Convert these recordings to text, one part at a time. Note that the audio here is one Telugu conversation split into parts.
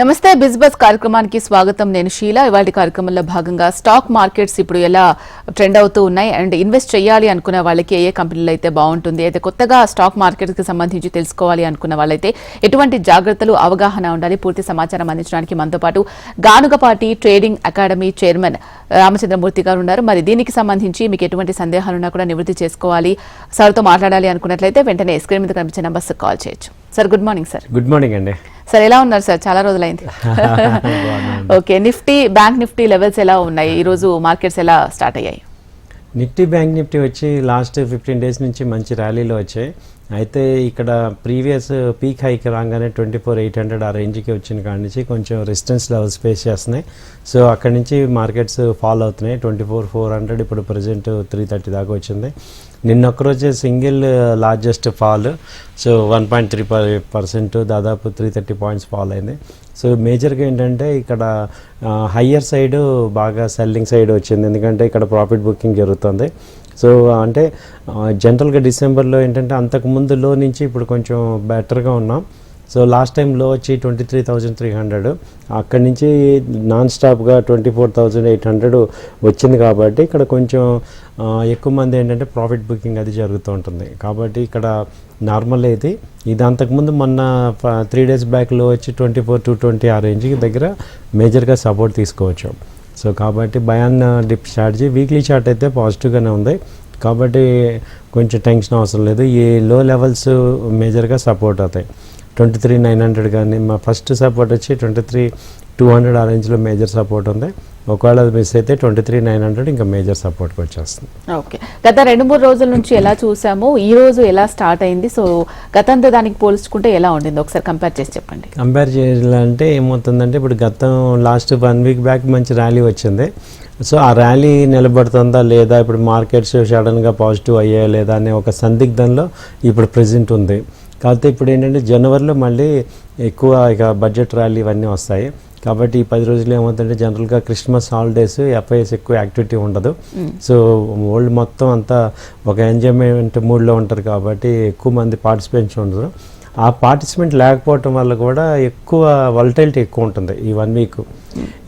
నమస్తే బిజినెస్ కార్యక్రమానికి స్వాగతం. నేను షీలా. ఇవాళ కార్యక్రమంలో భాగంగా స్టాక్ మార్కెట్స్ ఇప్పుడు ఎలా ట్రెండ్ అవుతూ ఉన్నాయి అండ్ ఇన్వెస్ట్ చేయాలి అనుకున్న వాళ్ళకి ఏ కంపెనీలు అయితే బాగుంటుంది, అయితే కొత్తగా స్టాక్ మార్కెట్స్ కి సంబంధించి తెలుసుకోవాలి అనుకున్న వాళ్ళైతే ఎటువంటి జాగ్రత్తలు అవగాహన ఉండాలి, పూర్తి సమాచారం అందించడానికి మనతో పాటు Ganugapati trading academy chairman Ramachandramurthy గారు ఉన్నారు. మరి దీనికి సంబంధించి మీకు ఎటువంటి సందేహాలున్నా కూడా నివృత్తి చేసుకోవాలి, సార్తో మాట్లాడాలి అనుకున్నట్లయితే వెంటనే స్క్రీన్ మీద కనిపించే నంబర్స్ కాల్ చేయొచ్చు. Sir good morning. Sir good morning అండి. సార్ ఎలా ఉన్నారు సార్? చాలా రోజులైంది. Okay, Nifty bank Nifty levels ఎలా ఉన్నాయి? ఈరోజు మార్కెట్స్ ఎలా స్టార్ట్ అయ్యాయి? నిఫ్టీ బ్యాంక్ నిఫ్టీ వచ్చి లాస్ట్ 15 డేస్ నుంచి మంచి ర్యాలీలో వచ్చాయి. అయితే ఇక్కడ ప్రీవియస్ పీక్ హైకి రాగానే 24,800 ఆ రేంజ్కి వచ్చిన కాడి నుంచి కొంచెం రెసిస్టెన్స్ లెవెల్స్ ఫేస్ చేస్తున్నాయి. సో అక్కడి నుంచి మార్కెట్స్ ఫాల్ అవుతున్నాయి. 24,400 ఇప్పుడు ప్రజెంట్ 330 దాకా వచ్చింది. నిన్న ఒక్కరోజే సింగిల్ లార్జెస్ట్ ఫాల్, సో 1.3% దాదాపు 330 పాయింట్స్ ఫాల్ అయింది. సో మేజర్గా ఏంటంటే ఇక్కడ హయ్యర్ సైడ్ బాగా సెల్లింగ్ సైడ్ వచ్చింది, ఎందుకంటే ఇక్కడ ప్రాఫిట్ బుకింగ్ జరుగుతుంది. సో అంటే జనరల్గా డిసెంబర్లో ఏంటంటే అంతకుముందు లో నుంచి ఇప్పుడు కొంచెం బెటర్గా ఉన్నాం. సో లాస్ట్ టైం లో వచ్చి 23,300, అక్కడి నుంచి నాన్ స్టాప్గా 24,800 వచ్చింది. కాబట్టి ఇక్కడ కొంచెం ఎక్కువ మంది ఏంటంటే ప్రాఫిట్ బుకింగ్ అది జరుగుతూ ఉంటుంది. కాబట్టి ఇక్కడ నార్మల్ ఇది అంతకుముందు మొన్న 3 డేస్ బ్యాక్లో వచ్చి 24,220 ఆ రేంజ్కి దగ్గర మేజర్గా సపోర్ట్ తీసుకోవచ్చు. సో కాబట్టి Bayan dip strategy weekly chart అయితే పాజిటివ్గానే ఉంది, కాబట్టి కొంచెం టెన్షన్ అవసరం లేదు. ఈ లో లెవెల్స్ మేజర్గా సపోర్ట్ అవుతాయి. 23,900 కానీ మా ఫస్ట్ సపోర్ట్ వచ్చి 23,200 ఆ రేంజ్లో మేజర్ సపోర్ట్ ఉంది. ఒకవేళ అది మిస్ అయితే 23,900 ఇంకా మేజర్ సపోర్ట్కి వచ్చేస్తుంది. ఓకే, గత 2-3 రోజుల నుంచి ఎలా చూసాము, ఈ రోజు ఎలా స్టార్ట్ అయింది? సో గతంతో దానికి పోల్చుకుంటే ఎలా ఉండింది ఒకసారి కంపేర్ చేసి చెప్పండి. కంపేర్ చేయాలంటే ఏమవుతుందంటే ఇప్పుడు గతం లాస్ట్ 1 వీక్ బ్యాక్ మంచి ర్యాలీ వచ్చింది. సో ఆ ర్యాలీ నిలబడుతుందా లేదా, ఇప్పుడు మార్కెట్స్ సడన్గా పాజిటివ్ అయ్యాయా లేదా అనే ఒక సందిగ్ధంలో ఇప్పుడు ప్రెజెంట్ ఉంది. కాకపోతే ఇప్పుడు ఏంటంటే జనవరిలో మళ్ళీ ఎక్కువ ఇక బడ్జెట్ ర్యాలీ ఇవన్నీ వస్తాయి. కాబట్టి ఈ 10 రోజులు ఏమవుతుందంటే జనరల్గా క్రిస్మస్ హాలిడేస్, ఎఫ్ఐఎస్ ఎక్కువ యాక్టివిటీ ఉండదు. సో వరల్డ్ మొత్తం అంతా ఒక ఎంజాయ్మెంట్ మూడ్లో ఉంటారు, కాబట్టి ఎక్కువ మంది పార్టిసిపేషన్ ఉండదు. ఆ పార్టిసిపెంట్ లేకపోవటం వల్ల కూడా ఎక్కువ వల్టైలిటీ ఎక్కువ ఉంటుంది ఈ 1 వీక్,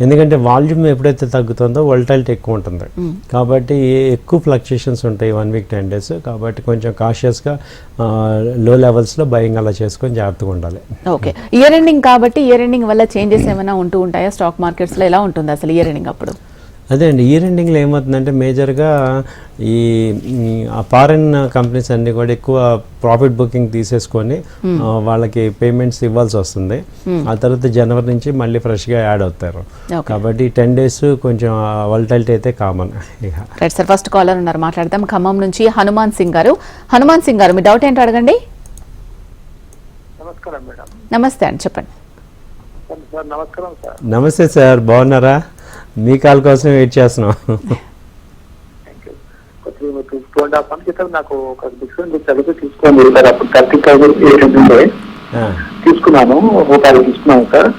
ఎందుకంటే వాల్యూమ్ ఎప్పుడైతే తగ్గుతుందో వల్టైలిటీ ఎక్కువ ఉంటుంది. కాబట్టి ఎక్కువ ఫ్లక్చుయేషన్స్ ఉంటాయి 1 వీక్ 10 డేస్. కాబట్టి కొంచెం కాషియస్గా లో లెవెల్స్లో బయింగ్ అలా చేసుకొని జాగ్రత్తగా ఉండాలి. ఓకే, ఇయర్ ఎండింగ్ కాబట్టి ఇయర్ ఎండింగ్ వల్ల చేంజెస్ ఏమైనా ఉంటూ ఉంటాయా స్టాక్ మార్కెట్స్లో? ఎలా ఉంటుంది అసలు ఇయర్ ఎండింగ్ అప్పుడు? అదే అండి, ఇయర్ ఎండింగ్లో ఏమవుతుందంటే మేజర్గా ఈ ఫారెన్ కంపెనీస్ అన్నీ కూడా ఎక్కువ ప్రాఫిట్ బుకింగ్ తీసేసుకొని వాళ్ళకి పేమెంట్స్ ఇవ్వాల్సి వస్తుంది. ఆ తర్వాత జనవరి నుంచి మళ్ళీ ఫ్రెష్గా యాడ్ అవుతారు. కాబట్టి 10 డేస్ కొంచెం వల్టైలిటీ అయితే common. Right sir, first caller ఉన్నారు, మాట్లాడదాం. ఖమ్మం నుంచి హనుమాన్ సింగ్ గారు. హనుమాన్ సింగ్ గారు, మీ డౌట్ ఏంటో అడగండి. నమస్కారం మేడం. నమస్తే అండి, చెప్పండి. నమస్కారం సార్. నమస్తే సార్, బాగున్నారా? మీ కాల్ కోసం వెయిట్ చేస్తున్నాం. నాకు ఒక చదివి తీసుకోండి సార్. అప్పుడు 30,800 తీసుకున్నాను, రూపాయలు తీసుకున్నాను సార్.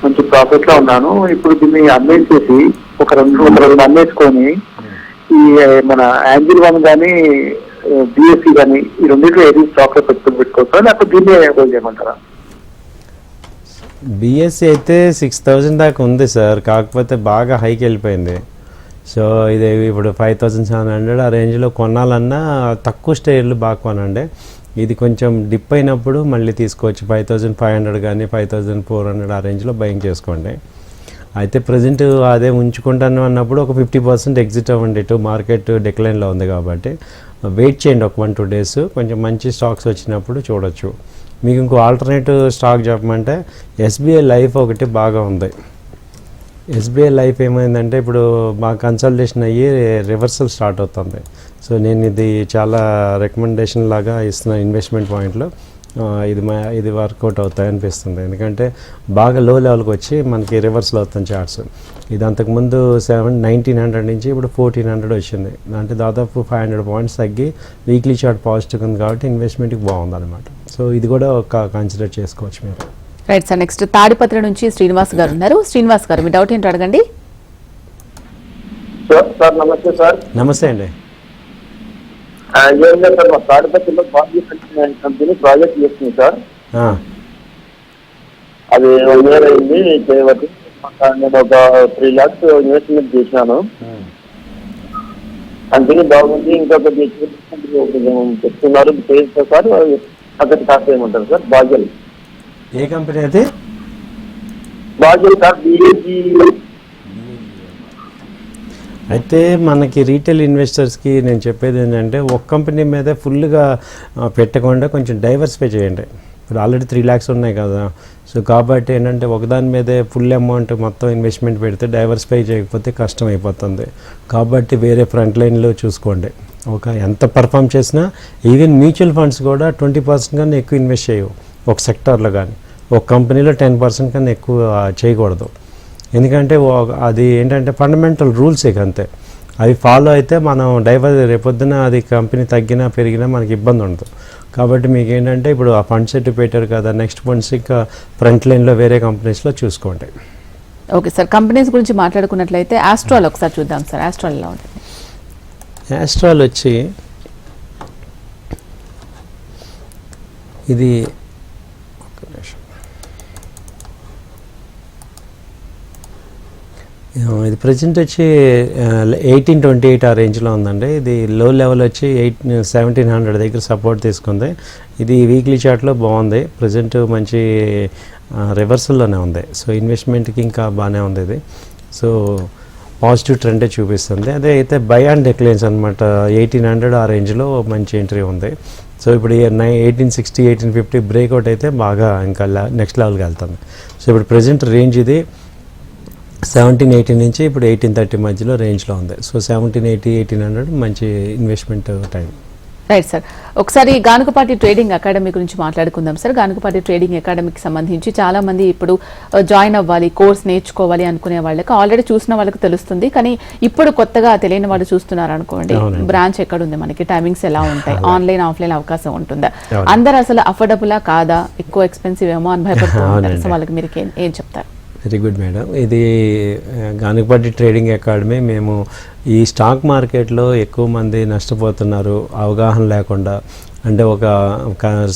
మంచి ప్రాఫిట్ లో ఉన్నాను. ఇప్పుడు దీన్ని అమ్మేసేసి ఒక రెండు అమ్మేసుకొని ఈ మన యాంజిల్ వన్ కానీ బిఎస్సి కానీ ఈ రెండింటిలో ఏది స్టాక్ లో పెట్టుకోవచ్చా, లేకపోతే దీన్ని హోల్డ్ చేయమంటారా? బిఎస్సి అయితే 6,000 దాకా ఉంది సార్, కాకపోతే బాగా హైకి వెళ్ళిపోయింది. సో ఇది ఇప్పుడు 5,700 ఆ రేంజ్లో కొనాలన్నా తక్కువ స్టేర్లు బాగా కొనండి. ఇది కొంచెం డిప్ అయినప్పుడు మళ్ళీ తీసుకోవచ్చు. 5,500 కానీ 5,400 ఆ రేంజ్లో బయింగ్ చేసుకోండి. అయితే ప్రజెంట్ అదే ఉంచుకుంటాను అన్నప్పుడు ఒక 50% ఎగ్జిట్ అవ్వండి. మార్కెట్ డిక్లైన్లో ఉంది కాబట్టి వెయిట్ చేయండి ఒక 1-2 డేస్. కొంచెం మంచి స్టాక్స్ వచ్చినప్పుడు చూడొచ్చు. మీకు ఇంకో ఆల్టర్నేటివ్ స్టాక్ చెప్పమంటే ఎస్బీఐ లైఫ్ ఒకటి బాగా ఉంది. ఎస్బీఐ లైఫ్ ఏమైందంటే ఇప్పుడు బాగా కన్సల్టేషన్ అయ్యి రివర్సల్ స్టార్ట్ అవుతుంది. సో నేను ఇది చాలా రికమెండేషన్ లాగా ఇస్తున్నాను ఇన్వెస్ట్మెంట్ పాయింట్లో. ఇది వర్కౌట్ అవుతాయి అనిపిస్తుంది, ఎందుకంటే బాగా లో లెవెల్కి వచ్చి మనకి రివర్సల్ అవుతుంది చార్ట్స్. ఇది అంతకుముందు 1,900 నుంచి ఇప్పుడు 1,400 వచ్చింది, అంటే దాదాపు 500 పాయింట్స్ తగ్గి వీక్లీ చార్ట్ పాజిటివ్ ఉంది. కాబట్టి ఇన్వెస్ట్మెంట్కి బాగుంది అనమాట. సో ఇది కూడా ఒక కన్సిడర్ చేసుకోవచ్చు మీరు. రైట్ సార్, నెక్స్ట్ తాడిపత్రి నుంచి శ్రీనివాస్ గారు ఉన్నారు. శ్రీనివాస్ గారు, మీ డౌట్ ఏంటో అడగండి. సార్ నమస్తే సార్. నమస్తే అండి. ఏం లేదు సార్, మా తాడిపత్రిలో కంపెనీ ప్రాజెక్ట్ చేస్తుంది సార్. అది 1 year అయింది చేయబట్టి. నేను ఒక 3 lakhs ఇన్వెస్ట్మెంట్ చేసినాను. అందుకని బాగుంది. ఇంకొక చెప్తున్నారు చేస్తే సార్ అక్కడికి కాస్ట్ ఏమంటారు సార్? బాజల్. ఏ కంపెనీ అది? Bajel sir, BAG. అయితే మనకి రీటైల్ ఇన్వెస్టర్స్కి నేను చెప్పేది ఏంటంటే ఒక కంపెనీ మీద ఫుల్గా పెట్టకుండా కొంచెం డైవర్సిఫై చేయండి. ఇప్పుడు ఆల్రెడీ 3 lakhs ఉన్నాయి కదా, సో కాబట్టి ఏంటంటే ఒకదాని మీదే ఫుల్ అమౌంట్ మొత్తం ఇన్వెస్ట్మెంట్ పెడితే డైవర్సిఫై చేయకపోతే కష్టం అయిపోతుంది. కాబట్టి వేరే ఫ్రంట్ లైన్లో చూసుకోండి. ఎంత పర్ఫామ్ చేసినా ఈవెన్ మ్యూచువల్ ఫండ్స్ కూడా 20% కన్నా ఎక్కువ ఇన్వెస్ట్ చేయవు ఒక సెక్టార్లో, కానీ ఒక కంపెనీలో 10% కన్నా ఎక్కువ చేయకూడదు. ఎందుకంటే అది ఏంటంటే ఫండమెంటల్ రూల్స్ అంతే, అవి ఫాలో అయితే మనం రేపొద్దున అది కంపెనీ తగ్గినా పెరిగినా మనకి ఇబ్బంది ఉండదు. కాబట్టి మీకు ఏంటంటే ఇప్పుడు ఆ ఫండ్స్ ఎట్టు పెట్టారు కదా, నెక్స్ట్ ఫండ్స్ ఇంకా ఫ్రంట్ లైన్లో వేరే కంపెనీస్లో చూసుకోండి. ఓకే సార్, కంపెనీస్ గురించి మాట్లాడుకున్నట్లయితే ఆస్ట్రాల్ ఒకసారి చూద్దాం సార్. ఆస్ట్రాల్ ఎలా ఉంటుంది? ఆస్ట్రాల్ వచ్చి ఇది ఇది ప్రజెంట్ వచ్చి 1828 ఆ రేంజ్లో ఉందండి. ఇది లో లెవెల్ వచ్చి 1700 దగ్గర సపోర్ట్ తీసుకుంది. ఇది వీక్లీ చార్ట్లో బాగుంది. ప్రజెంట్ మంచి రివర్సల్లోనే ఉంది. సో ఇన్వెస్ట్మెంట్కి ఇంకా బాగానే ఉంది ఇది. సో పాజిటివ్ ట్రెండే చూపిస్తుంది. అదే అయితే బై అండ్ డిక్లైన్స్ అనమాట. 1800 ఆ రేంజ్లో మంచి ఎంట్రీ ఉంది. సో ఇప్పుడు 1860 1850 బ్రేక్అవుట్ అయితే బాగా ఇంకా నెక్స్ట్ లెవెల్కి వెళ్తుంది. సో ఇప్పుడు ప్రజెంట్ రేంజ్ ఇది 1780 నుంచి ఇప్పుడు 1830 మధ్యలో రేంజ్లో ఉంది. సో 1780 1800 మంచి ఇన్వెస్ట్మెంట్ టైం. రైట్ సార్, ఒకసారి గానుగపాటి ట్రేడింగ్ అకాడమీ గురించి మాట్లాడుకుందాం సార్. గానుగపాటి ట్రేడింగ్ అకాడమీకి సంబంధించి చాలా మంది ఇప్పుడు జాయిన్ అవ్వాలి, కోర్స్ నేర్చుకోవాలి అనుకునే వాళ్ళకి ఆల్రెడీ చూసిన వాళ్ళకి తెలుస్తుంది, కానీ ఇప్పుడు కొత్తగా తెలియని వాళ్ళు చూస్తున్నారు అనుకోండి. బ్రాంచ్ ఎక్కడుంది, మనకి టైమింగ్స్ ఎలా ఉంటాయి, ఆన్లైన్ ఆఫ్లైన్ అవకాశం ఉంటుందా, అందరు అసలు అఫోర్డబులా కాదా, ఎక్కువ ఎక్స్పెన్సివ్ ఏమో అని భయపడుతూ ఉంటారు. సో వాళ్ళకి మీరు ఏం చెప్తారు? Very good madam. ఇది గానుగపాటి ట్రేడింగ్ అకాడమీ. మేము ఈ స్టాక్ మార్కెట్లో ఎక్కువ మంది నష్టపోతున్నారు అవగాహన లేకుండా. అంటే ఒక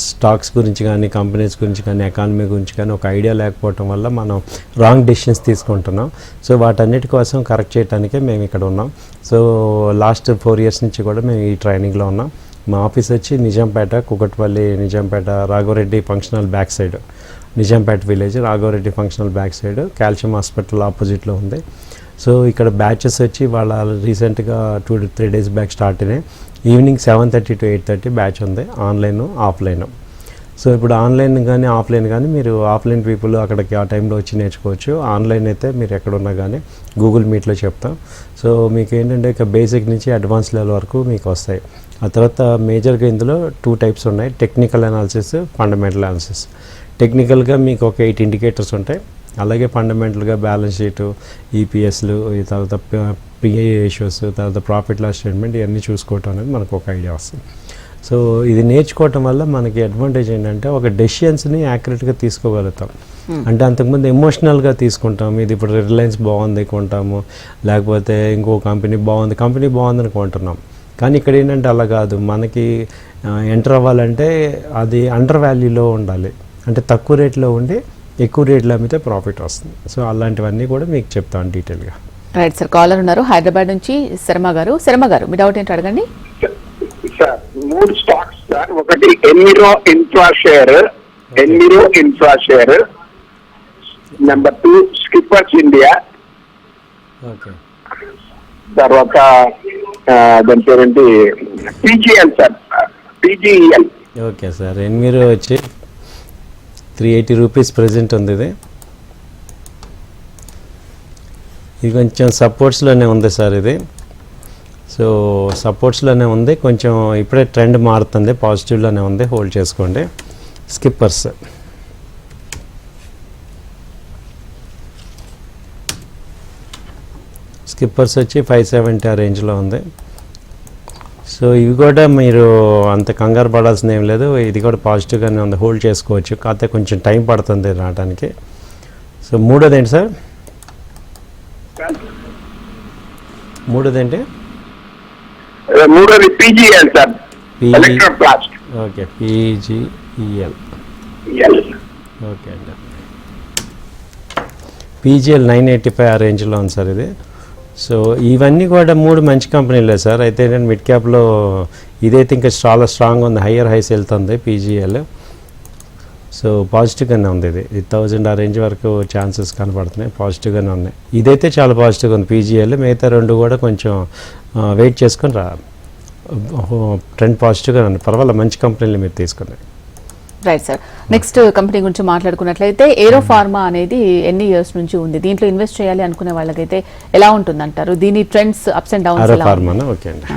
స్టాక్స్ గురించి కానీ కంపెనీస్ గురించి కానీ ఎకానమీ గురించి కానీ ఒక ఐడియా లేకపోవటం వల్ల మనం రాంగ్ డెసిషన్స్ తీసుకుంటున్నాం. సో వాటన్నిటి కోసం కరెక్ట్ చేయడానికే మేము ఇక్కడ ఉన్నాం. సో లాస్ట్ 4 years నుంచి కూడా మేము ఈ ట్రైనింగ్లో ఉన్నాం. మా ఆఫీస్ వచ్చి Nizampet, Kukatpally Nizampet, Raghavareddy functional back side, Nizampet village, Raghavareddy functional back side, calcium hospital ఆపోజిట్లో ఉంది. సో ఇక్కడ బ్యాచెస్ వచ్చి వాళ్ళ రీసెంట్గా 2 to 3 days బ్యాక్ స్టార్ట్ అయినాయి. ఈవినింగ్ 7:30 to 8:30 బ్యాచ్ ఉంది, ఆన్లైన్ ఆఫ్లైన్. సో ఇప్పుడు ఆన్లైన్ కానీ ఆఫ్లైన్ కానీ మీరు ఆఫ్లైన్ పీపుల్ అక్కడికి ఆ టైంలో వచ్చి నేర్చుకోవచ్చు. ఆన్లైన్ అయితే మీరు ఎక్కడున్నా కానీ గూగుల్ మీట్లో చెప్తాం. సో మీకు ఏంటంటే ఇక బేసిక్ నుంచి అడ్వాన్స్ లెవెల్ వరకు మీకు వస్తాయి. ఆ తర్వాత మేజర్గా ఇందులో 2 types ఉన్నాయి, టెక్నికల్ అనాలిసిస్, ఫండమెంటల్ అనాలిసిస్. టెక్నికల్గా మీకు ఒక 8 indicators ఉంటాయి. అలాగే ఫండమెంటల్గా బ్యాలెన్స్ షీటు, ఈపీఎస్లు, తర్వాత పిఐ రేషియోస్, తర్వాత ప్రాఫిట్ లాస్ స్టేట్మెంట్, ఇవన్నీ చూసుకోవటం అనేది మనకు ఒక ఐడియా వస్తుంది. సో ఇది నేర్చుకోవటం వల్ల మనకి అడ్వాంటేజ్ ఏంటంటే ఒక డెసిషన్స్ని యాక్యురేట్గా తీసుకోగలుగుతాం. అంటే అంతకుముందు ఎమోషనల్గా తీసుకుంటాం. ఇది ఇప్పుడు రిలయన్స్ బాగుంది కొంటాము, లేకపోతే ఇంకో కంపెనీ బాగుందని కొంటున్నాం. కానీ ఇక్కడ ఏంటంటే అలా కాదు. మనకి ఎంటర్ అవ్వాలంటే అది అండర్ వాల్యూలో ఉండాలి, అంటే తక్కువ రేట్లో ఉండి ఎక్కువ రేట్లో అమ్మితే ప్రాఫిట్ వస్తుంది. సో అలాంటివన్నీ కూడా మీకు చెప్తాను డీటెయిల్గా. రైట్ సార్, కాలర్ ఉన్నారు హైదరాబాద్ నుంచి శర్మ గారు. శర్మ గారు, మీ డౌట్ ఏంటి అడగండి. Sir 3 stocks sir. ఒకటి Enviro infra share, number 2 Skippers India, okay, తర్వాత దాని పేరేంటి PGEL sir, PGEL. Okay sir, Enviro వచ్చి 380 రూపీస్ ప్రజెంట్ ఉంది. ఇది కొంచెం సపోర్ట్స్లోనే ఉంది సార్ ఇది. సో సపోర్ట్స్లోనే ఉంది, కొంచెం ఇప్పుడే ట్రెండ్ మారుతుంది, పాజిటివ్లోనే ఉంది, హోల్డ్ చేసుకోండి. స్కిప్పర్స్ వచ్చి 570 ఆ రేంజ్లో ఉంది. సో ఇవి కూడా మీరు అంత కంగారు పడాల్సిన ఏం లేదు, ఇది కూడా పాజిటివ్గానే ఉంది, హోల్డ్ చేసుకోవచ్చు. కాకపోతే కొంచెం టైం పడుతుంది రావడానికి. సో మూడోది ఏంటి సార్? మూడోది పీజీఎల్ సార్, ఓకే, పీజీఈఎల్. ఓకే అండి. పీజీఎల్ 985 ఆ రేంజ్లో ఉంది సార్ ఇది. సో ఇవన్నీ కూడా 3 మంచి కంపెనీలే సార్. అయితే నేను మిడ్ క్యాప్లో ఇదైతే ఇంకా చాలా స్ట్రాంగ్ ఉంది, హయ్యర్ హైస్ వెళ్తుంది పీజీఎల్. సో పాజిటివ్గానే ఉంది ఇది 1000 ఆ రేంజ్ వరకు ఛాన్సెస్ కనపడుతున్నాయి, పాజిటివ్గానే ఉన్నాయి. ఇదైతే చాలా పాజిటివ్గా ఉంది పీజీఎల్. మిగతా 2 కూడా కొంచెం వెయిట్ చేసుకొని ట్రెండ్ పాజిటివ్గా ఉంది, పర్వాలేదు, మంచి కంపెనీలు మీరు తీసుకున్నాయి. Right sir. నెక్స్ట్ కంపెనీ గురించి మాట్లాడుకున్నట్లయితే ఏరో ఫార్మా అనేది ఎన్ని ఇయర్స్ నుంచి ఉంది? దీంట్లో ఇన్వెస్ట్ చేయాలి అనుకునే వాళ్ళకైతే ఎలా ఉంటుందంటారు? దీని ట్రెండ్స్ అప్స్ అండ్ డౌన్స్ ఏరో ఫార్మానా? ఓకే అండి.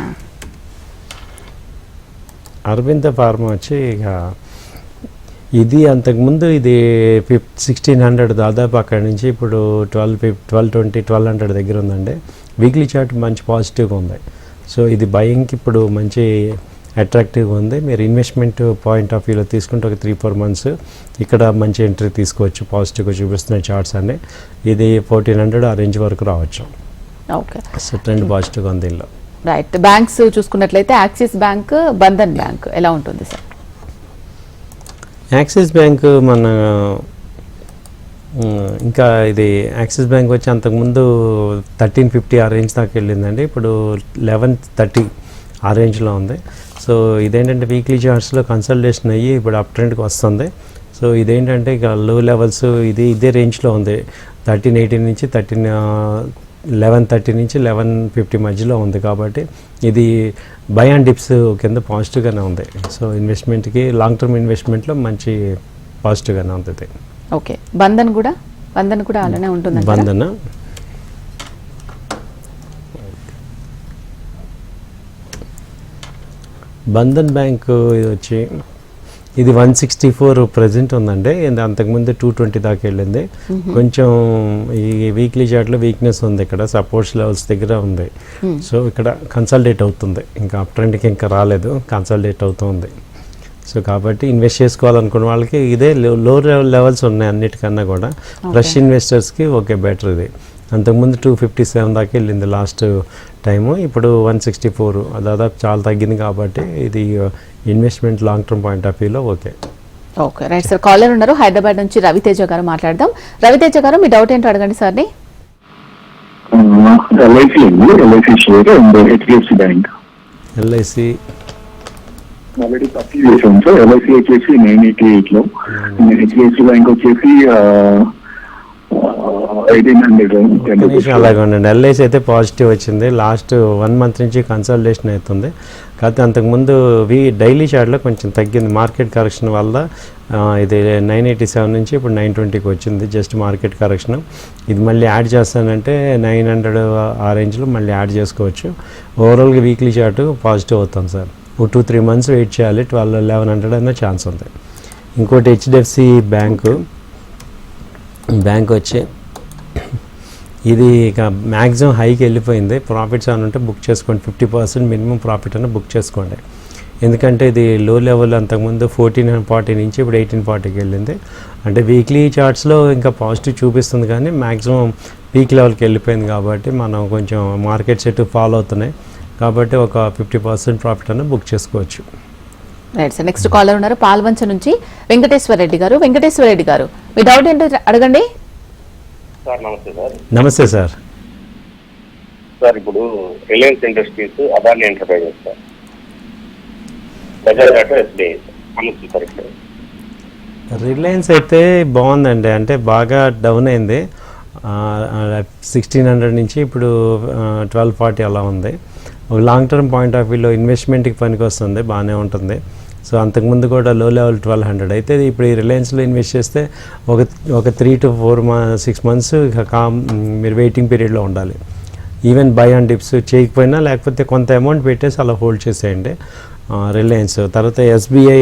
అరవింద ఫార్మా వచ్చి ఇక ఇది అంతకుముందు ఇది 1600 దాదాపు అక్కడి నుంచి ఇప్పుడు 1220 1200 దగ్గర ఉందండి. వీక్లీ చార్ట్ మంచి పాజిటివ్గా ఉంది. సో ఇది బయింగ్కి ఇప్పుడు మంచి అట్రాక్టివ్గా ఉంది. మీరు ఇన్వెస్ట్మెంట్ పాయింట్ ఆఫ్ వ్యూలో తీసుకుంటే ఒక 3-4 మంత్స్ ఇక్కడ మంచి ఎంట్రీ తీసుకోవచ్చు. పాజిటివ్గా చూపిస్తున్నాయి చార్ట్స్ అన్నీ. ఇది 1400 ఆ రేంజ్ వరకు రావచ్చు. ఓకే, సో ట్రెండ్ పాజిటివ్గా ఉంది దీనిలో. రైట్. బ్యాంక్స్ చూసుకున్నట్లయితే యాక్సిస్ బ్యాంక్, బంధన్ బ్యాంక్ ఎలా ఉంటుంది సార్? యాక్సిస్ బ్యాంక్ మన ఇంకా ఇది యాక్సిస్ బ్యాంక్ వచ్చి అంతకుముందు 1350 ఆ రేంజ్ దాకా వెళ్ళిందండి. ఇప్పుడు 1130 ఆ రేంజ్లో ఉంది. సో ఇదేంటంటే వీక్లీ చార్ట్స్లో కన్సల్టేషన్ అయ్యి ఇప్పుడు అప్ ట్రెండ్కి వస్తుంది. సో ఇదేంటంటే ఇక లో లెవెల్స్ ఇదే రేంజ్లో ఉంది. 1380 నుంచి 1130 నుంచి 1150 మధ్యలో ఉంది. కాబట్టి ఇది బై అండ్ డిప్స్ కింద పాజిటివ్గానే ఉంది. సో ఇన్వెస్ట్మెంట్కి లాంగ్ టర్మ్ ఇన్వెస్ట్మెంట్లో మంచి పాజిటివ్గానే ఉంది ఇది. ఓకే. బంధన్ కూడా అలానే ఉంటుంది. బంధన్ బ్యాంకు ఇది వచ్చి ఇది 164 ప్రజెంట్ ఉందండి. అంతకుముందు 220 దాకా వెళ్ళింది. కొంచెం ఈ వీక్లీ చార్ట్లో వీక్నెస్ ఉంది, ఇక్కడ సపోర్ట్స్ లెవెల్స్ దగ్గర ఉంది. సో ఇక్కడ కన్సల్టేట్ అవుతుంది, ఇంకా అప్ ట్రెండ్కి ఇంకా రాలేదు, కన్సల్టేట్ అవుతుంది. సో కాబట్టి ఇన్వెస్ట్ చేసుకోవాలనుకున్న వాళ్ళకి ఇదే లో లెవెల్స్ ఉన్నాయి అన్నిటికన్నా కూడా. ఫ్రెష్ ఇన్వెస్టర్స్కి ఓకే బెటర్ ఇది. అంతకుముందు 257 దాకా వెళ్ళింది లాస్ట్ టైము, ఇప్పుడు 164, దాదాపు చాలా తగ్గింది. కాబట్టి ఇది investment long term point of వ్యూలో okay. Okay, right sir. Caller ఉన్నారు హైదరాబాద్ నుంచి, రవితేజ గారు మాట్లాడదాం. రవితేజ గారు, మీ డౌట్ ఏంటో అడగండి సార్ని. LIC share and HDFC bank LIC already purchase చేసాం సార్. ఎల్ఐసి వచ్చేసి 988లో, హెచ్డిఎఫ్సి బ్యాంక్ వచ్చేసి 1800. అలాగే ఉండండి. ఎల్ఐసి అయితే పాజిటివ్ వచ్చింది, లాస్ట్ 1 మంత్ నుంచి కన్సల్టేషన్ అవుతుంది. కాకపోతే అంతకుముందు డైలీ చార్ట్లో కొంచెం తగ్గింది మార్కెట్ కరెక్షన్ వల్ల. ఇది 987 నుంచి ఇప్పుడు 920కి వచ్చింది, జస్ట్ మార్కెట్ కరెక్షన్. ఇది మళ్ళీ యాడ్ చేస్తానంటే 900 ఆ రేంజ్లో మళ్ళీ యాడ్ చేసుకోవచ్చు. ఓవరాల్గా వీక్లీ చార్ట్ పాజిటివ్ అవుతుంది సార్. 2-3 మంత్స్ వెయిట్ చేయాలి, 1100 అన్న ఛాన్స్ ఉంది. ఇంకోటి హెచ్డిఎఫ్సి బ్యాంక్ వచ్చి ఇది ఇక మ్యాక్సిమం హైకి వెళ్ళిపోయింది. ప్రాఫిట్స్ అని ఉంటే బుక్ చేసుకోండి, 50% మినిమం ప్రాఫిట్ అని బుక్ చేసుకోండి. ఎందుకంటే ఇది లో లెవెల్ అంతకుముందు 1440 నుంచి ఇప్పుడు 1840కి వెళ్ళింది. అంటే వీక్లీ చార్ట్స్లో ఇంకా పాజిటివ్ చూపిస్తుంది, కానీ మ్యాక్సిమం పీక్ లెవెల్కి వెళ్ళిపోయింది. కాబట్టి మనం కొంచెం మార్కెట్ సెట్ ఫాలో అవుతున్నాయి, కాబట్టి ఒక 50% ప్రాఫిట్ అని బుక్ చేసుకోవచ్చు. Right sir. నెక్స్ట్ కాలర్ ఉన్నారు పాల్వంచ నుంచి, వెంకటేశ్వర రెడ్డి గారు. వెంకటేశ్వర రెడ్డి గారు, మీ డౌట్ ఏంటో అడగండి. సార్ నమస్తే సార్. నమస్తే సార్. సార్ ఇప్పుడు Reliance industries, Adani enterprises sir, Bajaj auto, SBI అనొచ్చు సార్. ఇక్కడ రిలయన్స్ అయితే బాగుందండి, అంటే బాగా డౌన్ అయింది. 1600 నుంచి ఇప్పుడు 1240 అలా ఉంది. ఒక లాంగ్ టర్మ్ పాయింట్ ఆఫ్ వ్యూలో ఇన్వెస్ట్మెంట్కి పనికి వస్తుంది, బాగానే ఉంటుంది. సో అంతకుముందు కూడా లో లెవెల్ 1200 అయితే ఇప్పుడు ఈ రిలయన్స్లో ఇన్వెస్ట్ చేస్తే ఒక 3 to 6 మంత్స్ మీరు వెయిటింగ్ పీరియడ్లో ఉండాలి. ఈవెన్ బై అండ్ డిప్స్ చేయకపోయినా, లేకపోతే కొంత అమౌంట్ పెట్టేసి అలా హోల్డ్ చేసేయండి రిలయన్స్. తర్వాత ఎస్బీఐ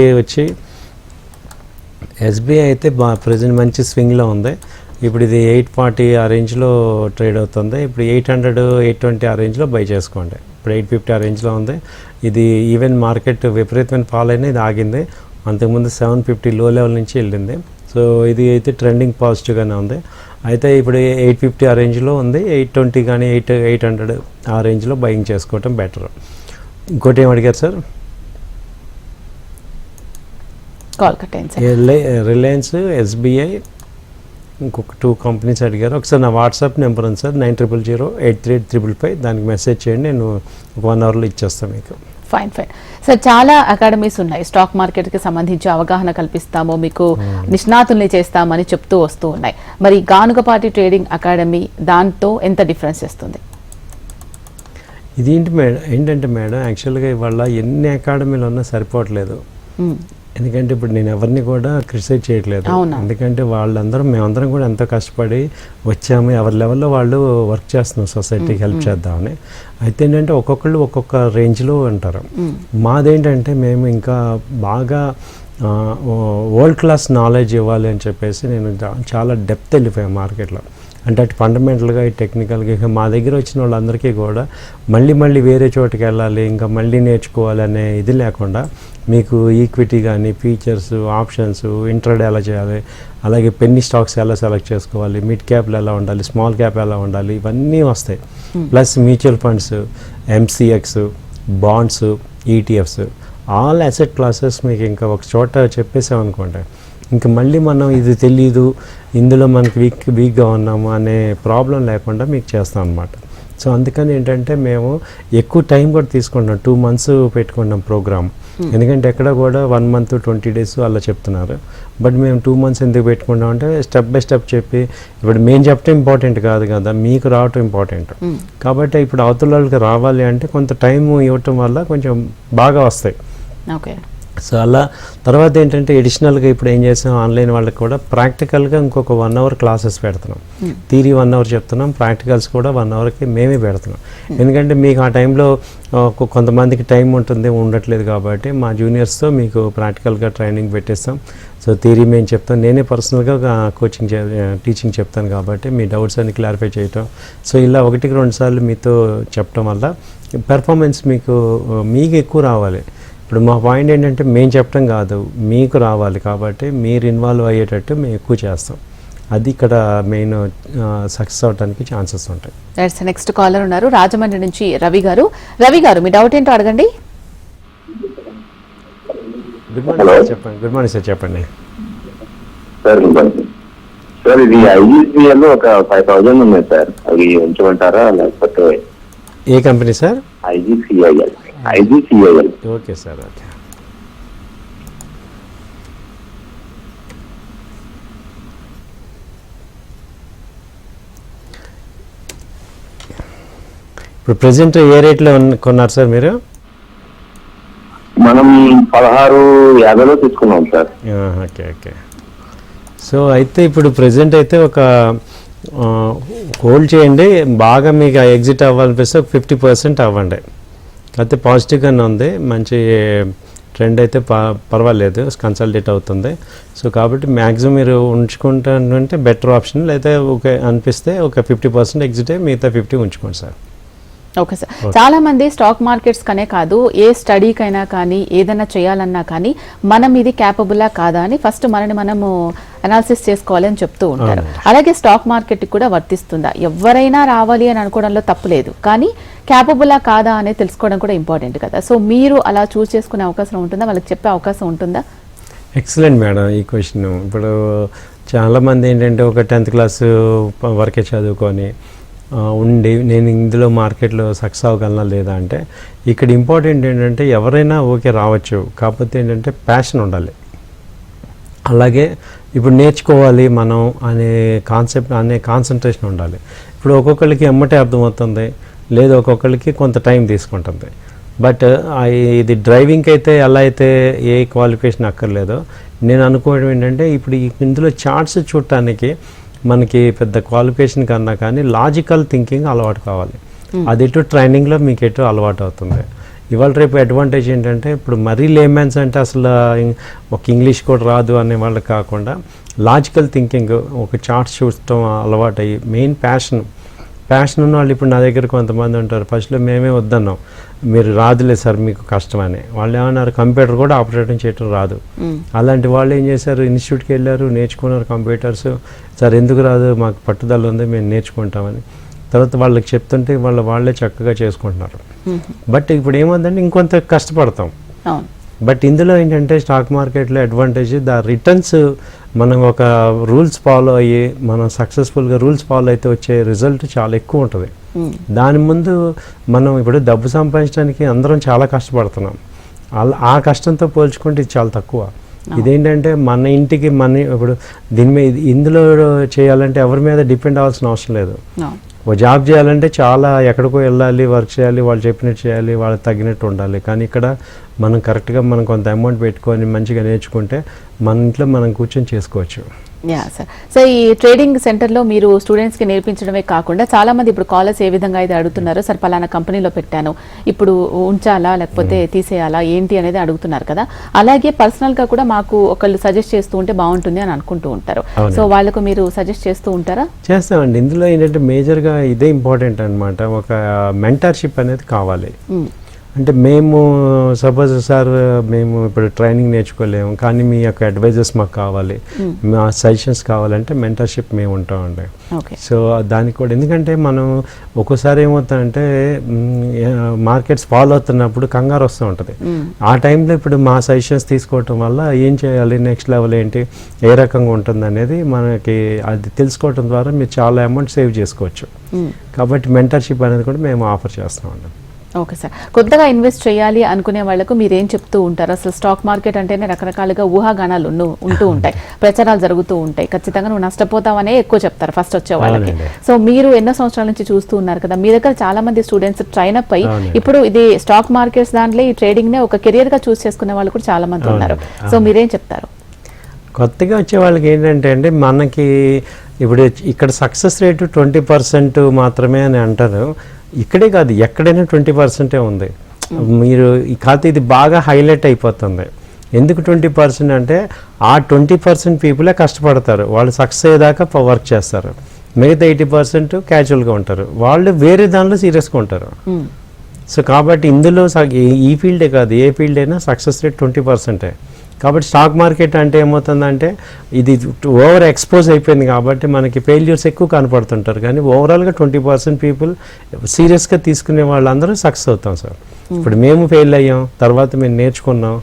అయితే ప్రజెంట్ మంచి స్వింగ్లో ఉంది. ఇప్పుడు ఇది 840 ఆ రేంజ్లో ట్రేడ్ అవుతుంది. ఇప్పుడు 800, 820 ఆ రేంజ్లో బై చేసుకోండి. ఇప్పుడు 850 ఆ రేంజ్లో ఉంది. ఇది ఈవెన్ మార్కెట్ విపరీతమైన ఫాల్ అయినా ఇది ఆగింది. అంతకుముందు 750 లో లెవెల్ నుంచి వెళ్ళింది. సో ఇది అయితే ట్రెండింగ్ పాజిటివ్గానే ఉంది. అయితే ఇప్పుడు 850 ఆ రేంజ్లో ఉంది. 820 కానీ 800 ఆ రేంజ్లో బయింగ్ చేసుకోవటం బెటర్. ఇంకోటి ఏం అడిగారు సార్? కాల్ కట్ అయింది సార్. రిలయన్స్, ఎస్బీఐ ఇంకొక 2 కంపెనీస్ అడిగారు. ఒకసారి నా వాట్సాప్ నెంబర్ ఉంది సార్, 90083855, దానికి మెసేజ్ చేయండి, నేను 1 అవర్లో ఇచ్చేస్తాను మీకు. ఫైన్ సార్, చాలా అకాడమీస్ ఉన్నాయి స్టాక్ మార్కెట్కి సంబంధించి అవగాహన కల్పిస్తాము, మీకు నిష్ణాతుల్ని చేస్తామని చెప్తూ వస్తూ ఉన్నాయి. మరి గానుగపాటి ట్రేడింగ్ అకాడమీ దాంతో ఎంత డిఫరెన్స్ చేస్తుంది? ఇది ఏంటంటే మేడం, యాక్చువల్గా ఇవాళ ఎన్ని అకాడమీలు ఉన్నా సరిపోవట్లేదు. ఎందుకంటే ఇప్పుడు నేను ఎవరిని కూడా క్రిటిసైజ్ చేయట్లేదు, ఎందుకంటే మేమందరం కూడా ఎంతో కష్టపడి వచ్చాము, ఎవరి లెవెల్లో వాళ్ళు వర్క్ చేస్తున్నాం, సొసైటీకి హెల్ప్ చేద్దామని. అయితే ఏంటంటే ఒక్కొక్కళ్ళు ఒక్కొక్క రేంజ్లో ఉంటారు. మాదేంటంటే మేము ఇంకా బాగా వరల్డ్ క్లాస్ నాలెడ్జ్ ఇవ్వాలి అని చెప్పేసి నేను చాలా డెప్త్ వెళ్ళిపోయాను మార్కెట్లో. అంటే అటు ఫండమెంటల్గా, ఇటు టెక్నికల్గా. ఇక మా దగ్గర వచ్చిన వాళ్ళందరికీ కూడా మళ్ళీ వేరే చోటుకి వెళ్ళాలి, ఇంకా మళ్ళీ నేర్చుకోవాలి అనే ఇది లేకుండా మీకు ఈక్విటీ కానీ, ఫీచర్స్, ఆప్షన్స్, ఇంట్రాడే ఎలా చేయాలి, అలాగే పెన్నీ స్టాక్స్ ఎలా సెలెక్ట్ చేసుకోవాలి, మిడ్ క్యాప్లు ఎలా ఉండాలి, స్మాల్ క్యాప్ ఎలా ఉండాలి, ఇవన్నీ వస్తాయి. Plus mutual funds, MCX, bonds, ETFs, all asset classes మీకు ఇంకా ఒక చోట చెప్పేసామనుకోండి, ఇంకా మళ్ళీ మనం ఇది తెలీదు, ఇందులో మనకి వీక్గా ఉన్నాము అనే ప్రాబ్లం లేకుండా మీకు చేస్తాం అన్నమాట. సో అందుకని ఏంటంటే మేము ఎక్కువ టైం కూడా తీసుకుంటాం, 2 months పెట్టుకున్నాం ప్రోగ్రామ్. ఎందుకంటే ఎక్కడ కూడా 1 month 20 days అలా చెప్తున్నారు. బట్ మేము 2 months ఎందుకు పెట్టుకున్నాం అంటే స్టెప్ బై స్టెప్ చెప్పి, ఇప్పుడు మేము చెప్పడం ఇంపార్టెంట్ కాదు కదా, మీకు రావటం ఇంపార్టెంట్. కాబట్టి ఇప్పుడు అవతల వాళ్ళకి రావాలి అంటే కొంత టైం ఇవ్వటం వల్ల కొంచెం బాగా వస్తాయి. ఓకే. సో అలా తర్వాత ఏంటంటే ఎడిషనల్గా ఇప్పుడు ఏం చేస్తాం, ఆన్లైన్ వాళ్ళకి కూడా ప్రాక్టికల్గా ఇంకొక 1 hour క్లాసెస్ పెడుతున్నాం. థియరీ 1 hour చెప్తున్నాం, ప్రాక్టికల్స్ కూడా 1 hourకి మేమే పెడుతున్నాం. ఎందుకంటే మీకు ఆ టైంలో కొంతమందికి టైం ఉండట్లేదు కాబట్టి మా జూనియర్స్తో మీకు ప్రాక్టికల్గా ట్రైనింగ్ పెట్టేస్తాం. సో థియరీ మేము చెప్తాం, నేనే పర్సనల్గా టీచింగ్ చెప్తాను కాబట్టి మీ డౌట్స్ అన్ని క్లారిఫై చేయటం. సో ఇలా 1-2 సార్లు మీతో చెప్పడం వల్ల పెర్ఫార్మెన్స్ మీకు ఎక్కువ రావాలి. ఇప్పుడు మా పాయింట్ ఏంటంటే మేము చెప్పడం కాదు, మీకు రావాలి, కాబట్టి మీరు ఇన్వాల్వ్ అయ్యేటట్టు మేము ఎక్కువ చేస్తాం. అది ఇక్కడ మెయిన్ సక్సెస్ అవడానికి ఛాన్సెస్ ఉంటాయి. నెక్స్ట్ కాలర్ ఉన్నారు, రాజమండ్రి నుంచి రవి గారు. రవి గారు, మీ డౌట్ ఏంటో అడగండి. గుడ్ మార్నింగ్ సార్, చెప్పండి. గుడ్ మార్నింగ్ సార్, చెప్పండి. సార్ ఇది ఐజీసీఎల్ ఒక 5,000 ఉన్నాయి సార్, అవి ఉంచమంటారా లేకపోతే? ఏ company sir? IGCIL. Okay sir, okay. ఇప్పుడు ప్రెసెంట్ ఏ రేట్లో కొన్నారు సార్ మీరు? మనం 16.50లో తీసుకున్నాం సార్. ఓకే. సో అయితే ఇప్పుడు ప్రెసెంట్ అయితే ఒక హోల్డ్ చేయండి, బాగా మీకు ఎగ్జిట్ అవ్వాలనిపిస్తే ఒక 50% అవ్వండి. అయితే పాజిటివ్గానే ఉంది, మంచి ట్రెండ్ అయితే పర్వాలేదు, కన్సల్టేట్ అవుతుంది. సో కాబట్టి మ్యాక్సిమం మీరు ఉంచుకుంటే బెటర్ ఆప్షన్, లేదా ఓకే అనిపిస్తే ఒక 50% ఎగ్జిట్ అయ్యి మిగతా 50 ఉంచుకోండి సార్. Okay sir. చాలా మంది స్టాక్ మార్కెట్స్ కనే కాదు, ఏ స్టడీకైనా కానీ, ఏదైనా చేయాలన్నా కానీ మనం ఇది క్యాపబులా కాదా అని ఫస్ట్ మనము అనాలిసిస్ చేసుకోవాలి అని చెప్తూ ఉంటారు. అలాగే స్టాక్ మార్కెట్ కూడా వర్తిస్తుందా? ఎవరైనా రావాలి అని అనుకోవడంలో తప్పు లేదు, కానీ క్యాపబులా కాదా అనేది తెలుసుకోవడం కూడా ఇంపార్టెంట్ కదా. సో మీరు అలా చూస్ చేసుకునే అవకాశం ఉంటుందా, వాళ్ళకి చెప్పే అవకాశం ఉంటుందా? ఎక్సలెంట్ మేడం ఈ క్వశ్చన్. ఇప్పుడు చాలామంది ఏంటంటే ఒక 10th class వరకే చదువుకొని ఉండి నేను ఇందులో మార్కెట్లో సక్సెస్ అవ్వగలనా లేదా అంటే, ఇక్కడ ఇంపార్టెంట్ ఏంటంటే ఎవరైనా ఓకే రావచ్చు, కాకపోతే ఏంటంటే ప్యాషన్ ఉండాలి. అలాగే ఇప్పుడు నేర్చుకోవాలి మనం అనే కాన్సన్ట్రేషన్ ఉండాలి. ఇప్పుడు ఒక్కొక్కరికి ఎమ్మటే అర్థమవుతుంది, లేదు ఒక్కొక్కరికి కొంత టైం తీసుకుంటుంది. బట్ ఇది డ్రైవింగ్కి అయితే ఎలా అయితే ఏ క్వాలిఫికేషన్ అక్కర్లేదో, నేను అనుకోవడం ఏంటంటే ఇప్పుడు ఇందులో చార్ట్స్ చూడటానికి మనకి పెద్ద క్వాలిఫికేషన్ కన్నా కానీ లాజికల్ థింకింగ్ అలవాటు కావాలి. అది ఎటు ట్రైనింగ్లో మీకు ఎటు అలవాటు అవుతుంది. ఇవాళ రేపు అడ్వాంటేజ్ ఏంటంటే ఇప్పుడు మరీ లేమెన్స్ అంటే అసలు ఒక ఇంగ్లీష్ కూడా రాదు అనే వాళ్ళు కాకుండా లాజికల్ థింకింగ్, ఒక చార్ట్స్ చూడటం అలవాటు అయ్యి, మెయిన్ ప్యాషన్ ఉన్న వాళ్ళు ఇప్పుడు నా దగ్గర కొంతమంది ఉంటారు. ఫస్ట్లో మేమే వద్దన్నాం, మీరు రాదులే సార్ మీకు కష్టం అని. వాళ్ళు ఏమన్నారు, కంప్యూటర్ కూడా ఆపరేటింగ్ చేయటం రాదు. అలాంటి వాళ్ళు ఏం చేశారు, ఇన్స్టిట్యూట్కి వెళ్ళారు, నేర్చుకున్నారు కంప్యూటర్స్. సార్ ఎందుకు రాదు, మాకు పట్టుదల ఉంది, మేము నేర్చుకుంటామని. తర్వాత వాళ్ళకి చెప్తుంటే వాళ్ళే చక్కగా చేసుకుంటున్నారు. బట్ ఇప్పుడు ఏమందంటే ఇంకొంత కష్టపడతాం. బట్ ఇందులో ఏంటంటే స్టాక్ మార్కెట్లో అడ్వాంటేజ్ రిటర్న్స్ మనం ఒక రూల్స్ ఫాలో అయ్యి మనం సక్సెస్ఫుల్గా రూల్స్ ఫాలో అయితే వచ్చే రిజల్ట్ చాలా ఎక్కువ ఉంటుంది. దాని ముందు మనం ఇప్పుడు డబ్బు సంపాదించడానికి అందరం చాలా కష్టపడుతున్నాం, ఆ కష్టంతో పోల్చుకుంటే ఇది చాలా తక్కువ. ఇదేంటంటే మన ఇంటికి ఇప్పుడు దీని మీద ఇందులో చేయాలంటే ఎవరి మీద డిపెండ్ అవ్వాల్సిన అవసరం లేదు. ఓ జాబ్ చేయాలంటే చాలా ఎక్కడికో వెళ్ళాలి, వర్క్ చేయాలి, వాళ్ళు చెప్పినట్టు చేయాలి, వాళ్ళకి తగ్గినట్టు ఉండాలి. కానీ ఇక్కడ మనం కరెక్ట్గా మనం కొంత అమౌంట్ పెట్టుకొని మంచిగా నేర్చుకుంటే మన ఇంట్లో మనం కూర్చొని చేసుకోవచ్చు. Yeah sir. సో ఈ ట్రేడింగ్ సెంటర్లో మీరు స్టూడెంట్స్కి నేర్పించడమే కాకుండా చాలా మంది ఇప్పుడు కాలర్స్ ఏ విధంగా అయితే అడుగుతున్నారో, సార్ పలానా కంపెనీలో పెట్టాను, ఇప్పుడు ఉంచాలా లేకపోతే తీసేయాలా ఏంటి అనేది అడుగుతున్నారు కదా. అలాగే పర్సనల్గా కూడా మాకు ఒకళ్ళు సజెస్ట్ చేస్తూ ఉంటే బాగుంటుంది అని అనుకుంటూ ఉంటారు. సో వాళ్ళకు మీరు సజెస్ట్ చేస్తూ ఉంటారా? చేస్తామండి. ఇందులో ఏంటంటే మేజర్గా ఇదే ఇంపార్టెంట్ అనమాట. ఒక మెంటర్షిప్ అనేది కావాలి. అంటే మేము సపోజ్ సార్ మేము ఇప్పుడు ట్రైనింగ్ నేర్చుకోలేము, కానీ మీ యొక్క అడ్వైజర్స్ మాకు కావాలి, మా సజెషన్స్ కావాలంటే మెంటర్షిప్ మేము ఉంటామండి. సో దానికి కూడా ఎందుకంటే మనం ఒక్కోసారి ఏమవుతుందంటే మార్కెట్స్ ఫాలో అవుతున్నప్పుడు కంగారు వస్తూ ఉంటుంది. ఆ టైంలో ఇప్పుడు మా సజెషన్స్ తీసుకోవటం వల్ల ఏం చేయాలి, నెక్స్ట్ లెవెల్ ఏంటి, ఏ రకంగా ఉంటుంది అనేది మనకి అది తెలుసుకోవటం ద్వారా మీరు చాలా అమౌంట్ సేవ్ చేసుకోవచ్చు. కాబట్టి మెంటర్షిప్ అనేది కూడా మేము ఆఫర్ చేస్తామండి. Okay sir. కొత్తగా ఇన్వెస్ట్ చేయాలి అనుకునే వాళ్ళకు మీరు ఏం చెప్తూ ఉంటారు? అసలు స్టాక్ మార్కెట్ అంటేనే రకరకాలుగా ఊహాగానాలు ఉంటూ ఉంటాయి, ప్రచారాలు జరుగుతూ ఉంటాయి, ఖచ్చితంగా నువ్వు నష్టపోతావనే ఎక్కువ చెప్తారు ఫస్ట్ వచ్చే వాళ్ళకి. సో మీరు ఎన్నో సంవత్సరాల నుంచి చూస్తూ ఉన్నారు కదా, మీ దగ్గర చాలా మంది స్టూడెంట్స్ ట్రైన్ అప్ అయ్యి ఇప్పుడు ఇది స్టాక్ మార్కెట్స్ దాంట్లో ఈ ట్రేడింగ్ నే ఒక కెరియర్ గా చూస్ చేసుకునే వాళ్ళు కూడా చాలా మంది ఉన్నారు. సో మీరేం చెప్తారు? కొత్తగా వచ్చే వాళ్ళకి ఏంటంటే అండి, మనకి ఇప్పుడు ఇక్కడ సక్సెస్ రేటు 20% మాత్రమే అని అంటారు. ఇక్కడే కాదు, ఎక్కడైనా 20% ఉంది. మీరు కాకపోతే ఇది బాగా హైలైట్ అయిపోతుంది. ఎందుకు 20% అంటే ఆ 20% పీపులే కష్టపడతారు, వాళ్ళు సక్సెస్ అయ్యేదాకా వర్క్ చేస్తారు. మిగతా 80% క్యాజువల్గా ఉంటారు, వాళ్ళు వేరే దానిలో సీరియస్గా ఉంటారు. సో కాబట్టి ఇందులో ఈ ఫీల్డే కాదు, ఏ ఫీల్డ్ అయినా సక్సెస్ రేట్ 20%. కాబట్టి స్టాక్ మార్కెట్ అంటే ఏమవుతుందంటే ఇది ఓవర్ ఎక్స్పోజ్ అయిపోయింది కాబట్టి మనకి ఫెయిల్యూర్స్ ఎక్కువ కనపడుతుంటారు. కానీ ఓవరాల్గా 20% పీపుల్ సీరియస్గా తీసుకునే వాళ్ళందరూ సక్సెస్ అవుతాం సార్. ఇప్పుడు మేము ఫెయిల్ అయ్యాం, తర్వాత మేము నేర్చుకున్నాం,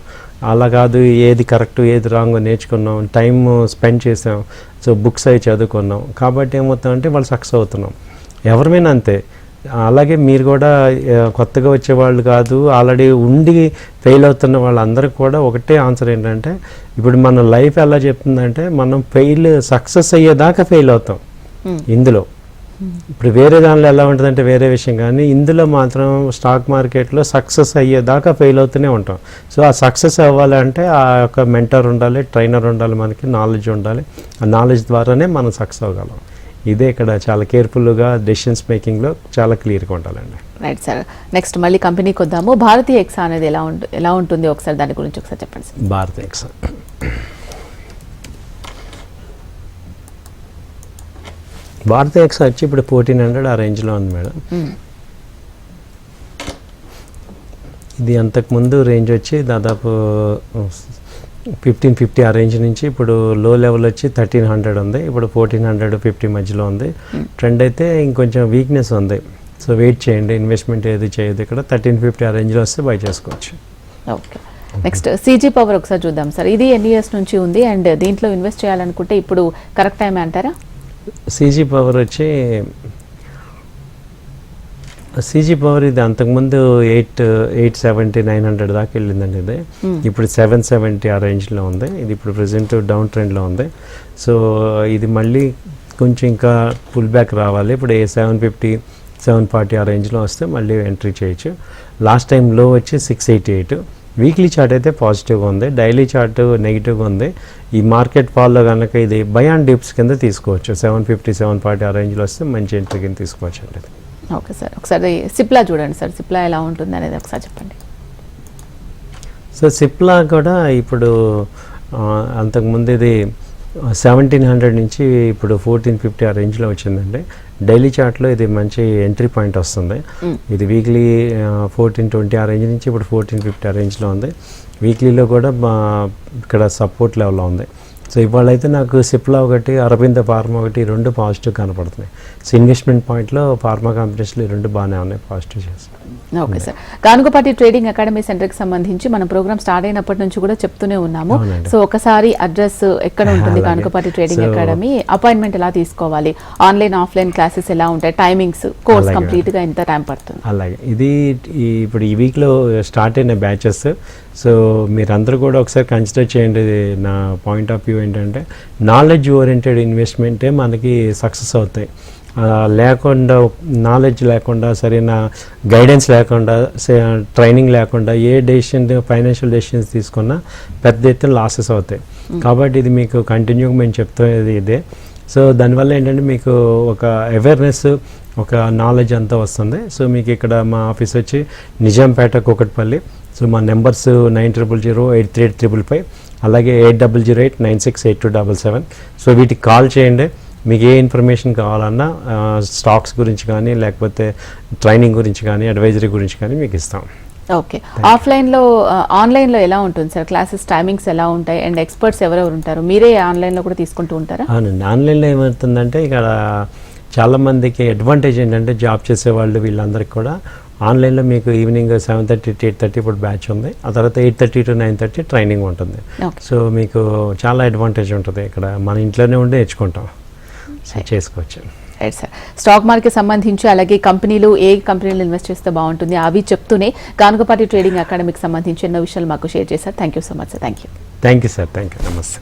అలా కాదు ఏది కరెక్ట్ ఏది రాంగ్ నేర్చుకున్నాం, టైం స్పెండ్ చేసాం, సో బుక్స్ అవి చదువుకున్నాం. కాబట్టి ఏమవుతామంటే వాళ్ళు సక్సెస్ అవుతున్నాం. ఎవరిమైనా అంతే. అలాగే మీరు కూడా కొత్తగా వచ్చేవాళ్ళు కాదు, ఆల్రెడీ ఉండి ఫెయిల్ అవుతున్న వాళ్ళందరికీ కూడా ఒకటే ఆన్సర్ ఏంటంటే, ఇప్పుడు మన లైఫ్ ఎలా చెప్తుందంటే మనం సక్సెస్ అయ్యేదాకా ఫెయిల్ అవుతాం. ఇందులో ఇప్పుడు వేరే దానిలో ఎలా ఉంటుందంటే వేరే విషయం, కానీ ఇందులో మాత్రం స్టాక్ మార్కెట్లో సక్సెస్ అయ్యేదాకా ఫెయిల్ అవుతూనే ఉంటాం. సో ఆ సక్సెస్ అవ్వాలంటే ఆ యొక్క మెంటర్ ఉండాలి, ట్రైనర్ ఉండాలి, మనకి నాలెడ్జ్ ఉండాలి. ఆ నాలెడ్జ్ ద్వారానే మనం సక్సెస్ అవ్వగలం. ఇదే ఇక్కడ చాలా కేర్ఫుల్గా డెసిషన్స్ మేకింగ్లో చాలా క్లియర్గా ఉండాలండి. Right sir. నెక్స్ట్ మళ్ళీ కంపెనీకి వద్దాము. భారతీ ఎక్సా అనేది ఎలా ఉంటుంది ఒకసారి దాని గురించి ఒకసారి చెప్పండి సార్. భారతీ ఎక్సా వచ్చి ఇప్పుడు 1400 ఆ రేంజ్లో ఉంది మేడం. ఇది అంతకుముందు రేంజ్ వచ్చి దాదాపు 1550 ఆ రేంజ్ నుంచి ఇప్పుడు లో లెవెల్ వచ్చి 1300 ఉంది. ఇప్పుడు 1450 మధ్యలో ఉంది. ట్రెండ్ అయితే ఇంకొంచెం వీక్నెస్ ఉంది. సో వెయిట్ చేయండి, ఇన్వెస్ట్మెంట్ ఏది చేయదు. ఇక్కడ 1350 ఆ రేంజ్లో వస్తే బై చేసుకోవచ్చు. ఓకే. నెక్స్ట్ సీజీ పవర్ ఒకసారి చూద్దాం సార్. ఇది ఎన్ని ఇయర్స్ నుంచి ఉంది అండ్ దీంట్లో ఇన్వెస్ట్ చేయాలనుకుంటే ఇప్పుడు కరెక్ట్ టైం అంటారా? సీజీ పవర్ ఇది అంతకుముందు 870, 900 దాకా వెళ్ళిందండి. ఇది ఇప్పుడు 770 ఆ రేంజ్లో ఉంది. ఇది ఇప్పుడు ప్రజెంట్ డౌన్ ట్రెండ్లో ఉంది. సో ఇది మళ్ళీ కొంచెం ఇంకా పుల్ బ్యాక్ రావాలి. ఇప్పుడు 750, 740 ఆ రేంజ్లో వస్తే మళ్ళీ ఎంట్రీ చేయొచ్చు. లాస్ట్ టైం లో వచ్చి 688. వీక్లీ చార్ట్ అయితే పాజిటివ్గా ఉంది, డైలీ చార్ట్ నెగిటివ్గా ఉంది. ఈ మార్కెట్ ఫాల్లో కనుక ఇది బై అండ్ డిప్స్ కింద తీసుకోవచ్చు. 750, 740 ఆ రేంజ్లో వస్తే మంచి ఎంట్రీ కింద తీసుకోవచ్చు అండి. Okay sir. ఒకసారి సిప్లా చూడండి సార్, సిప్లా ఎలా ఉంటుంది అనేది ఒకసారి చెప్పండి. సో సిప్లా కూడా ఇప్పుడు అంతకుముందు ఇది 1700 నుంచి ఇప్పుడు 1450 ఆ రేంజ్లో వచ్చిందండి. డైలీ చార్ట్లో ఇది మంచి ఎంట్రీ పాయింట్ వస్తుంది. ఇది వీక్లీ 1420 ఆ రేంజ్ నుంచి ఇప్పుడు 1450 ఆ రేంజ్లో ఉంది. వీక్లీలో కూడా ఇక్కడ సపోర్ట్ లెవెల్లో ఉంది. సో ఇవాళ అయితే నాకు సిప్లా ఒకటి, అరబిందో ఫార్మా ఒకటి, ఈ రెండు పాజిటివ్ కనపడుతున్నాయి. సో ఇన్వెస్ట్మెంట్ పాయింట్లో ఫార్మా కంపెనీస్లో ఈ రెండు బాగానే ఉన్నాయి, పాజిటివ్ చేస్తాయి. ఓకే సార్, కానుకపాటి ట్రేడింగ్ అకాడమీ సెంటర్కి సంబంధించి మన ప్రోగ్రామ్ స్టార్ట్ అయినప్పటి నుంచి కూడా చెప్తూనే ఉన్నాము. సో ఒకసారి అడ్రస్ ఎక్కడ ఉంటుంది కానుకపాటి ట్రేడింగ్ అకాడమీ, అపాయింట్మెంట్ ఎలా తీసుకోవాలి, ఆన్లైన్ ఆఫ్లైన్ క్లాసెస్ ఎలా ఉంటాయి, టైమింగ్స్, కోర్స్ కంప్లీట్ గా ఎంత టైం పడుతుంది? అలాగే ఇది ఇప్పుడు ఈ వీక్లో స్టార్ట్ అయిన బ్యాచెస్. సో మీరందరూ కూడా ఒకసారి కన్సిడర్ చేయండి. నా పాయింట్ ఆఫ్ వ్యూ ఏంటంటే నాలెడ్జ్ ఓరియంటెడ్ ఇన్వెస్ట్మెంటే మనకి సక్సెస్ అవుతాయి. లేకుండా నాలెడ్జ్ లేకుండా, సరైన గైడెన్స్ లేకుండా, ట్రైనింగ్ లేకుండా ఏ డెసిషన్, ఫైనాన్షియల్ డెసిషన్స్ తీసుకున్నా పెద్ద ఎత్తున లాసెస్ అవుతాయి. కాబట్టి ఇది మీకు కంటిన్యూగా మేము చెప్తున్నది ఇదే. సో దానివల్ల ఏంటంటే మీకు ఒక అవేర్నెస్, ఒక నాలెడ్జ్ అంతా వస్తుంది. సో మీకు ఇక్కడ మా ఆఫీస్ వచ్చి నిజాంపేట, కూకట్పల్లి. సో మా నెంబర్స్ 90083855, అలాగే 8008968277. సో వీటికి కాల్ చేయండి. మీకు ఏ ఇన్ఫర్మేషన్ కావాలన్నా స్టాక్స్ గురించి కానీ, లేకపోతే ట్రైనింగ్ గురించి కానీ, అడ్వైజరీ గురించి కానీ మీకు ఇస్తాం. ఓకే, ఆఫ్లైన్లో ఆన్లైన్లో ఎలా ఉంటుంది సార్? క్లాసెస్ టైమింగ్స్ ఎలా ఉంటాయి అండ్ ఎక్స్పర్ట్స్ ఎవరెవరు ఉంటారు? మీరే ఆన్లైన్లో కూడా తీసుకుంటూ ఉంటారా? అవునండి, ఆన్లైన్లో ఏమవుతుందంటే ఇక్కడ చాలామందికి అడ్వాంటేజ్ ఏంటంటే జాబ్ చేసేవాళ్ళు వీళ్ళందరికీ కూడా ఆన్లైన్లో మీకు ఈవినింగ్ 7:30 to 8:30 ఇప్పుడు బ్యాచ్ ఉంది. ఆ తర్వాత 8:30 to 9:30 ట్రైనింగ్ ఉంటుంది. సో మీకు చాలా అడ్వాంటేజ్ ఉంటుంది. ఇక్కడ మన ఇంట్లోనే ఉండి నేర్చుకుంటాం, సో చేసుకోవచ్చు. రైట్ సార్, స్టాక్ మార్కెట్ సంబంధించి అలాగే కంపెనీలు ఏ కంపెనీలు ఇన్వెస్ట్ చేస్తే బాగుంటుంది అవి చెప్తూనే కానుకపాటి ట్రేడింగ్ అకాడమీకి సంబంధించి ఎన్నో విషయాలు మాకు షేర్ చేశారు. Thank you so much sir. Thank you sir. Thank you. నమస్తే.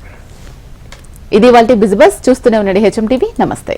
ఇది వాళ్ళ బిజినెస్ చూస్తూనే ఉండండి హెచ్ఎం టీవీ. నమస్తే.